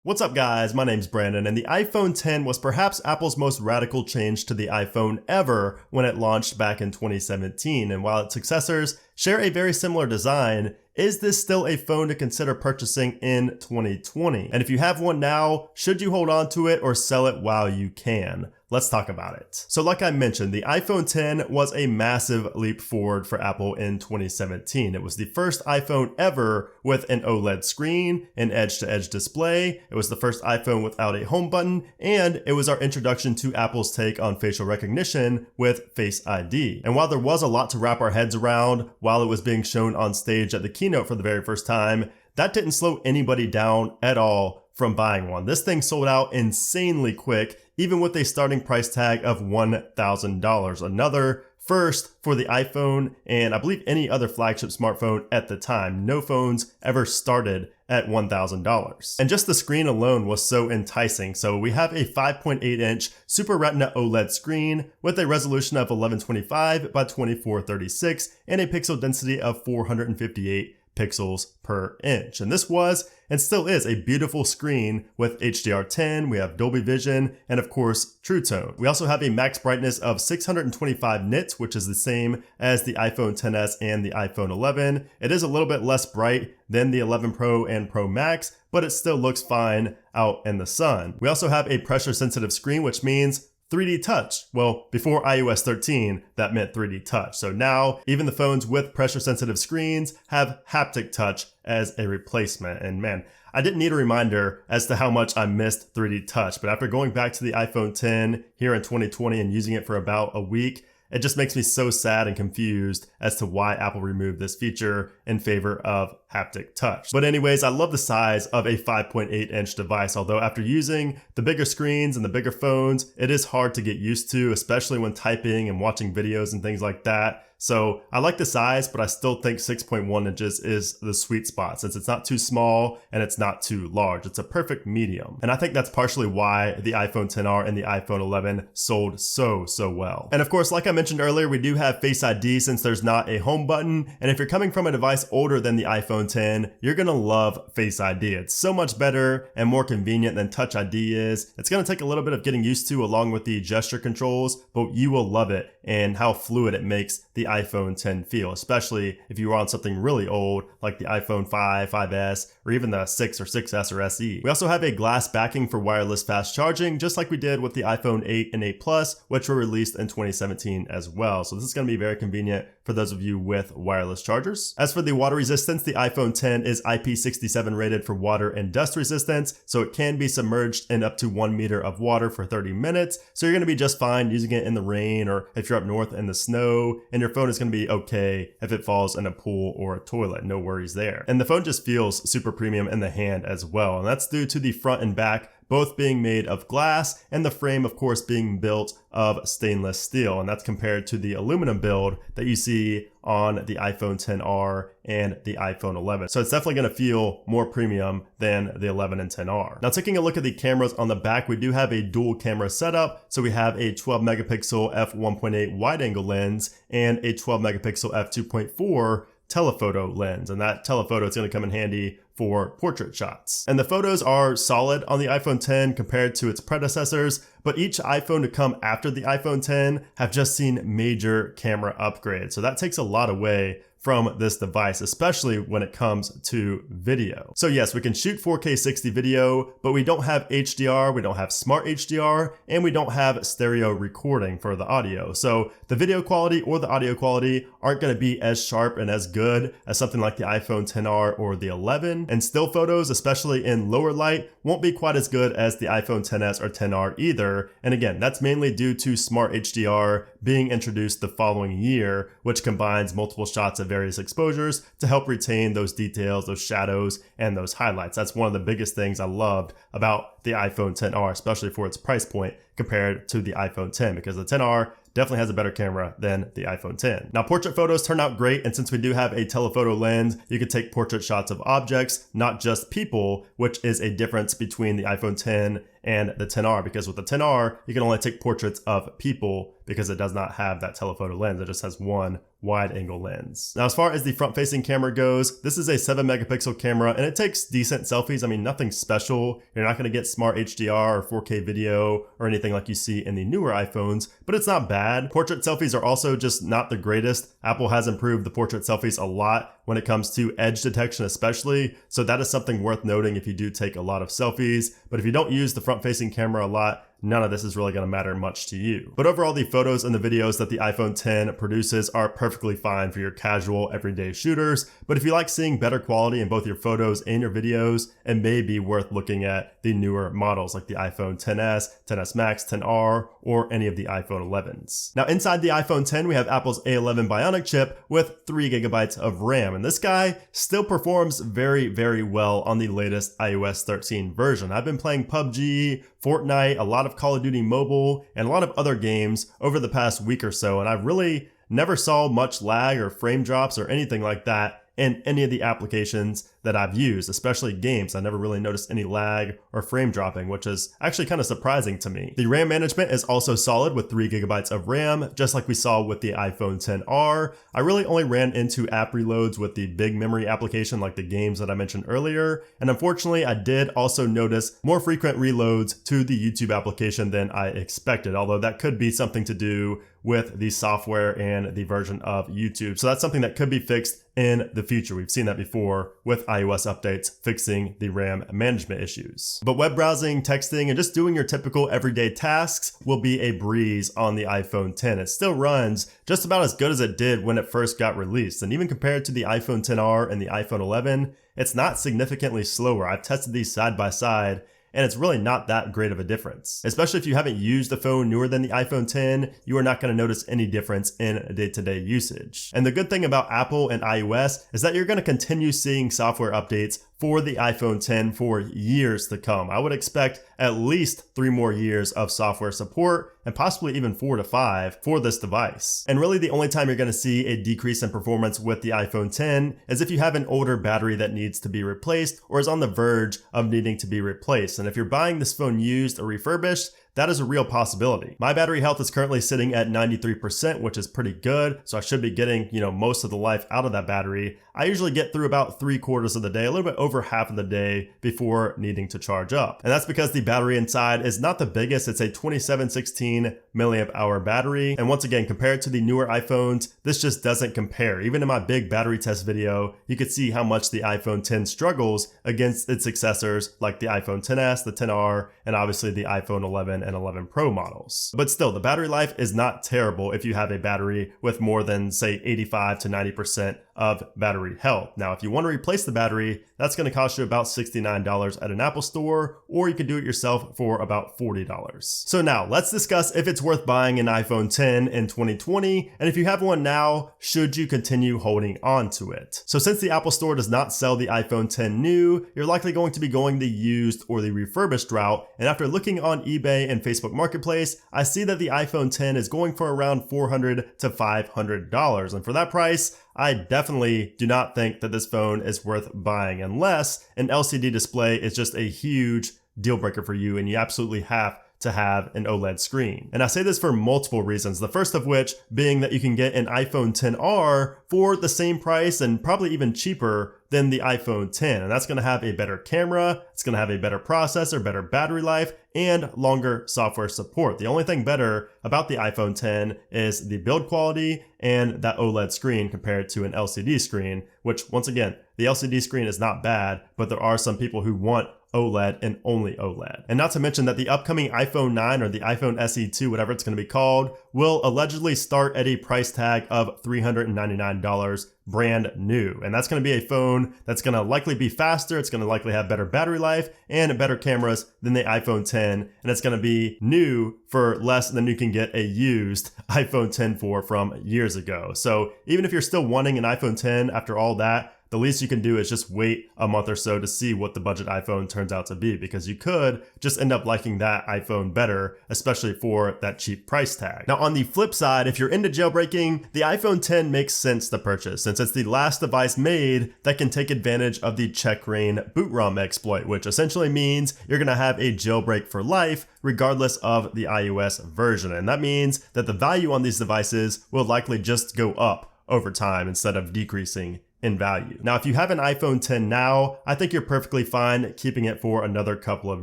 What's up guys, my name's Brandon, and the iPhone X was perhaps Apple's most radical change to the iPhone ever when it launched back in 2017, and while its successors share a very similar design, is this still a phone to consider purchasing in 2020? And if you have one now, should you hold on to it or sell it while you can? Let's talk about it. So like I mentioned, the iPhone X was a massive leap forward for Apple in 2017. It was the first iPhone ever with an OLED screen, an edge-to-edge display. It was the first iPhone without a home button, and it was our introduction to Apple's take on facial recognition with Face ID. And while there was a lot to wrap our heads around while it was being shown on stage at the keynote for the very first time, that didn't slow anybody down at all from buying one. This thing sold out insanely quick, even with a starting price tag of $1,000. Another first for the iPhone and I believe any other flagship smartphone at the time. No phones ever started at $1,000. And just the screen alone was so enticing. So we have a 5.8-inch Super Retina OLED screen with a resolution of 1125 by 2436 and a pixel density of 458 pixels per inch. And this was and still is a beautiful screen with HDR10, we have Dolby Vision, and of course True Tone. We also have a max brightness of 625 nits, which is the same as the iPhone XS and the iPhone 11. It is a little bit less bright than the 11 Pro and Pro Max, but it still looks fine out in the sun. We also have a pressure sensitive screen, which means 3D touch. Well, before iOS 13, that meant 3D touch. So now, even the phones with pressure-sensitive screens have haptic touch as a replacement. And man, I didn't need a reminder as to how much I missed 3D touch, but after going back to the iPhone X here in 2020 and using it for about a week, it just makes me so sad and confused as to why Apple removed this feature in favor of haptic touch. But anyways, I love the size of a 5.8-inch device, although after using the bigger screens and the bigger phones, it is hard to get used to, especially when typing and watching videos and things like that. So I like the size, but I still think 6.1 inches is the sweet spot since it's not too small and it's not too large. It's a perfect medium. And I think that's partially why the iPhone XR and the iPhone 11 sold so well. And of course, like I mentioned earlier, we do have Face ID since there's not a home button. And if you're coming from a device older than the iPhone X, you're gonna love Face ID. It's so much better and more convenient than Touch ID is. It's gonna take a little bit of getting used to along with the gesture controls, but you will love it and how fluid it makes the iPhone X feel, especially if you are on something really old like the iPhone 5, 5S, or even the 6 or 6S or SE. We also have a glass backing for wireless fast charging, just like we did with the iPhone 8 and 8 Plus, which were released in 2017 as well. So this is going to be very convenient for those of you with wireless chargers. As for the water resistance, the iPhone X is IP67 rated for water and dust resistance, so it can be submerged in up to 1 meter of water for 30 minutes. So you're going to be just fine using it in the rain or if you're up north in the snow, and your phone is going to be okay if it falls in a pool or a toilet. No worries there. And the phone just feels super premium in the hand as well, and that's due to the front and back both being made of glass and the frame of course being built of stainless steel, and that's compared to the aluminum build that you see on the iPhone XR and the iPhone 11. So it's definitely going to feel more premium than the 11 and XR. Now taking a look at the cameras on the back, we do have a dual camera setup. So we have a 12 megapixel f1.8 wide angle lens and a 12 megapixel f2.4 telephoto lens, and that telephoto is going to come in handy for portrait shots. And the photos are solid on the iPhone X compared to its predecessors, but each iPhone to come after the iPhone X have just seen major camera upgrades. So that takes a lot away from this device, especially when it comes to video. So yes, we can shoot 4K 60 video, but we don't have HDR, we don't have smart HDR, and we don't have stereo recording for the audio. So the video quality or the audio quality aren't gonna be as sharp and as good as something like the iPhone XR or the 11. And still photos, especially in lower light, won't be quite as good as the iPhone XS or XR either. And again, that's mainly due to smart HDR being introduced the following year, which combines multiple shots of various exposures to help retain those details, those shadows, and those highlights. That's one of the biggest things I loved about the iPhone XR, especially for its price point compared to the iPhone X, because the XR definitely has a better camera than the iPhone X. Now, portrait photos turn out great, and since we do have a telephoto lens, you can take portrait shots of objects, not just people, which is a difference between the iPhone X and the 10R, because with the 10R, you can only take portraits of people because it does not have that telephoto lens. It just has one wide angle lens. Now, as far as the front facing camera goes, this is a 7 megapixel camera and it takes decent selfies. I mean, nothing special. You're not going to get smart HDR or 4K video or anything like you see in the newer iPhones, but it's not bad. Portrait selfies are also just not the greatest. Apple has improved the portrait selfies a lot when it comes to edge detection especially, so that is something worth noting if you do take a lot of selfies. But if you don't use the front facing camera a lot, none of this is really going to matter much to you. But overall, the photos and the videos that the iPhone 10 produces are perfectly fine for your casual, everyday shooters. But if you like seeing better quality in both your photos and your videos, it may be worth looking at the newer models like the iPhone 10s, 10s Max, 10R, or any of the iPhone 11s. Now, inside the iPhone 10, we have Apple's A11 Bionic chip with 3 gigabytes of RAM. And this guy still performs very, very well on the latest iOS 13 version. I've been playing PUBG, Fortnite, a lot of Call of Duty Mobile, and a lot of other games over the past week or so, and I really never saw much lag or frame drops or anything like that in any of the applications that I've used, especially games. I never really noticed any lag or frame dropping, which is actually kind of surprising to me. The RAM management is also solid with 3 gigabytes of RAM, just like we saw with the iPhone 10R. I really only ran into app reloads with the big memory application like the games that I mentioned earlier, and unfortunately I did also notice more frequent reloads to the YouTube application than I expected, although that could be something to do with the software and the version of YouTube. So that's something that could be fixed in the future. We've seen that before with iOS updates fixing the RAM management issues. But web browsing, texting, and just doing your typical everyday tasks will be a breeze on the iPhone 10. It still runs just about as good as it did when it first got released. And even compared to the iPhone 10R and the iPhone 11, it's not significantly slower. I've tested these side by side, and it's really not that great of a difference. Especially if you haven't used a phone newer than the iPhone 10, you are not going to notice any difference in day-to-day usage. And the good thing about Apple and iOS is that you're going to continue seeing software updates for the iPhone 10 for years to come. I would expect at least 3 more years of software support and possibly even 4 to 5 for this device. And really the only time you're going to see a decrease in performance with the iPhone 10 is if you have an older battery that needs to be replaced or is on the verge of needing to be replaced. And if you're buying this phone used or refurbished, that is a real possibility. My battery health is currently sitting at 93%, which is pretty good. So I should be getting, most of the life out of that battery. I usually get through about 3/4 of the day, a little bit over half of the day before needing to charge up. And that's because the battery inside is not the biggest. It's a 2716 milliamp hour battery. And once again, compared to the newer iPhones, this just doesn't compare. Even in my big battery test video, you could see how much the iPhone 10 struggles against its successors like the iPhone 10s, the 10R, and obviously the iPhone 11 and 11 Pro models. But still, the battery life is not terrible if you have a battery with more than, say, 85 to 90% of battery health. Now, if you want to replace the battery, that's going to cost you about $69 at an Apple store, or you can do it yourself for about $40. So now, let's discuss if it's worth buying an iPhone 10 in 2020, and if you have one now, should you continue holding on to it? So since the Apple Store does not sell the iPhone 10 new, you're likely going to be going the used or the refurbished route, and after looking on eBay and Facebook Marketplace, I see that the iPhone 10 is going for around $400 to $500, and for that price, I definitely do not think that this phone is worth buying unless an LCD display is just a huge deal breaker for you and you absolutely have to have an OLED screen. And I say this for multiple reasons. The first of which being that you can get an iPhone 10R for the same price and probably even cheaper than the iPhone 10. And that's going to have a better camera, it's going to have a better processor, better battery life, and longer software support. The only thing better about the iPhone 10 is the build quality and that OLED screen compared to an LCD screen, which once again, the LCD screen is not bad, but there are some people who want OLED and only OLED. And not to mention that the upcoming iPhone 9 or the iPhone SE2, whatever it's going to be called, will allegedly start at a price tag of $399 brand new. And that's going to be a phone that's going to likely be faster, it's going to likely have better battery life and better cameras than the iPhone 10, and it's going to be new for less than you can get a used iPhone 10 for from years ago. So even if you're still wanting an iPhone 10 after all that, the least you can do is just wait a month or so to see what the budget iPhone turns out to be, because you could just end up liking that iPhone better, especially for that cheap price tag. Now on the flip side, if you're into jailbreaking, the iPhone 10 makes sense to purchase since it's the last device made that can take advantage of the checkra boot ROM exploit, which essentially means you're going to have a jailbreak for life regardless of the iOS version. And that means that the value on these devices will likely just go up over time instead of decreasing in value. Now, if you have an iPhone 10 now, I think you're perfectly fine keeping it for another couple of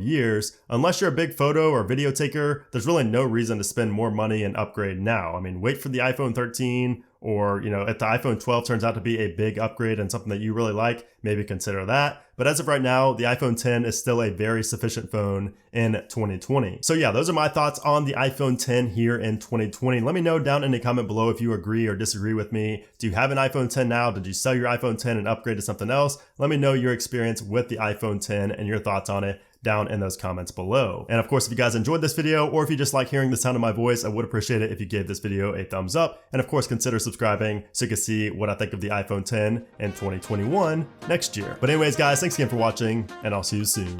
years. Unless you're a big photo or video taker, there's really no reason to spend more money and upgrade now. I mean, wait for the iPhone 13, or, if the iPhone 12 turns out to be a big upgrade and something that you really like, maybe consider that. But as of right now, the iPhone 10 is still a very sufficient phone in 2020. So yeah, those are my thoughts on the iPhone 10 here in 2020. Let me know down in the comment below if you agree or disagree with me. Do you have an iPhone 10 now? Did you sell your iPhone 10 and upgrade to something else? Let me know your experience with the iPhone 10 and your thoughts on it down in those comments below. And of course, if you guys enjoyed this video, or if you just like hearing the sound of my voice, I would appreciate it if you gave this video a thumbs up. And of course, consider subscribing so you can see what I think of the iPhone 10 in 2021 next year. But anyways, guys, thanks again for watching, and I'll see you soon.